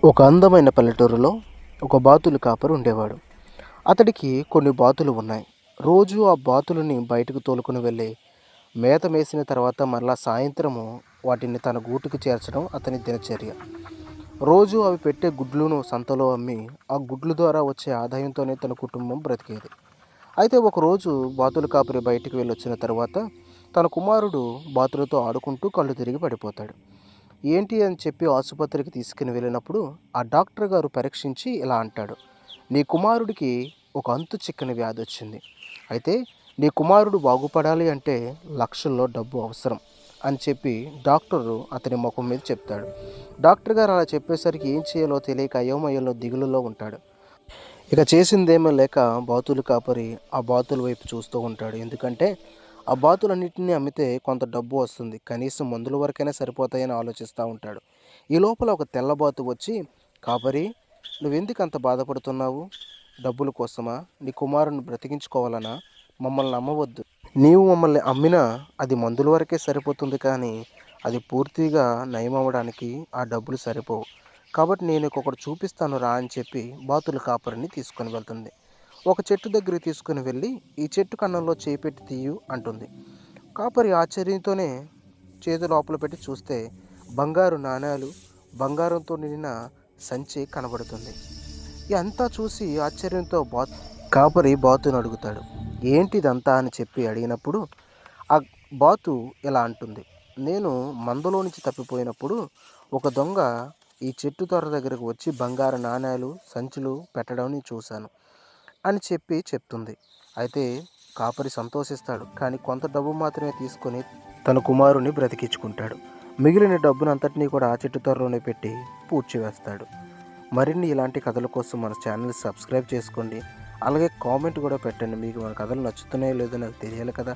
ఒక అందమైన పల్లెటూరులో ఒక బాతుల కాపరి ఉండేవాడు. అతడికి కొన్ని బాతులు ఉన్నాయి. రోజు ఆ బాతులని బయటకు తోలుకొని వెళ్ళి మేత మేసిన తర్వాత మరలా సాయంత్రము వాటిని తన గూటికి చేర్చడం అతని దినచర్య. రోజు అవి పెట్టే గుడ్లను సంతలో అమ్మి ఆ గుడ్ల ద్వారా వచ్చే ఆదాయంతోనే తన కుటుంబం బ్రతికేది. అయితే ఒకరోజు బాతుల కాపరి బయటికి వెళ్ళొచ్చిన తర్వాత తన కుమారుడు బాతులతో ఆడుకుంటూ కళ్ళు తిరిగి పడిపోతాడు. ఏంటి అని చెప్పి ఆసుపత్రికి తీసుకుని వెళ్ళినప్పుడు ఆ డాక్టర్ గారు పరీక్షించి ఇలా అంటాడు, నీ కుమారుడికి ఒక అంతు చిక్కని వ్యాధి వచ్చింది. అయితే నీ కుమారుడు బాగుపడాలి అంటే లక్షల్లో డబ్బు అవసరం అని చెప్పి డాక్టరు అతని ముఖం మీద చెప్తాడు. డాక్టర్ గారు అలా చెప్పేసరికి ఏం చేయాలో తెలియక అయోమయంలో దిగులులో ఉంటాడు. ఇక చేసిందేమీ లేక బాతులు కాపరి ఆ బాతుల వైపు చూస్తూ ఉంటాడు. ఎందుకంటే ఆ బాతులన్నిటిని అమ్మితే కొంత డబ్బు వస్తుంది. కనీసం మందుల వరకైనా సరిపోతాయని ఆలోచిస్తూ ఉంటాడు. ఈ లోపల ఒక తెల్లబాతు వచ్చి, కాపరి, నువ్వెందుకు అంత బాధపడుతున్నావు? డబ్బుల కోసమా? నీ కుమారుని బ్రతికించుకోవాలనా? మమ్మల్ని అమ్మవద్దు. నీవు మమ్మల్ని అమ్మినా అది మందుల వరకే సరిపోతుంది, కానీ అది పూర్తిగా నయమవ్వడానికి ఆ డబ్బులు సరిపోవు. కాబట్టి నేను ఒకటి చూపిస్తాను రా అని చెప్పి బాతుల కాపరిని తీసుకొని వెళ్తుంది. ఒక చెట్టు దగ్గరికి తీసుకుని వెళ్ళి ఈ చెట్టు కన్నంలో చేయి పెట్టి తీయు అంటుంది. కాపరి ఆశ్చర్యంతోనే చేతి లోపల పెట్టి చూస్తే బంగారు నాణేలు, బంగారంతో నిండిన సంచి కనబడుతుంది. ఇదంతా చూసి ఆశ్చర్యంతో కాపరి బాతును అడుగుతాడు, ఏంటిదంతా అని చెప్పి అడిగినప్పుడు ఆ బాతు ఇలా అంటుంది, నేను మందలో నుంచి తప్పిపోయినప్పుడు ఒక దొంగ ఈ చెట్టు తొర్ర దగ్గరకు వచ్చి బంగారు నాణేలు సంచులు పెట్టడం చూశాను అని చెప్పి చెప్తుంది. అయితే కాపరి సంతోషిస్తాడు, కానీ కొంత డబ్బు మాత్రమే తీసుకొని తన కుమారుని బ్రతికించుకుంటాడు. మిగిలిన డబ్బునంతటినీ కూడా ఆ చెట్టు త్వరలోనే పెట్టి పూడ్చివేస్తాడు. మరిన్ని ఇలాంటి కథల కోసం మన ఛానల్ సబ్స్క్రైబ్ చేసుకోండి. అలాగే కామెంట్ కూడా పెట్టండి. మీకు మన కథలు నచ్చుతున్నాయో లేదో నాకు తెలియాలి కదా.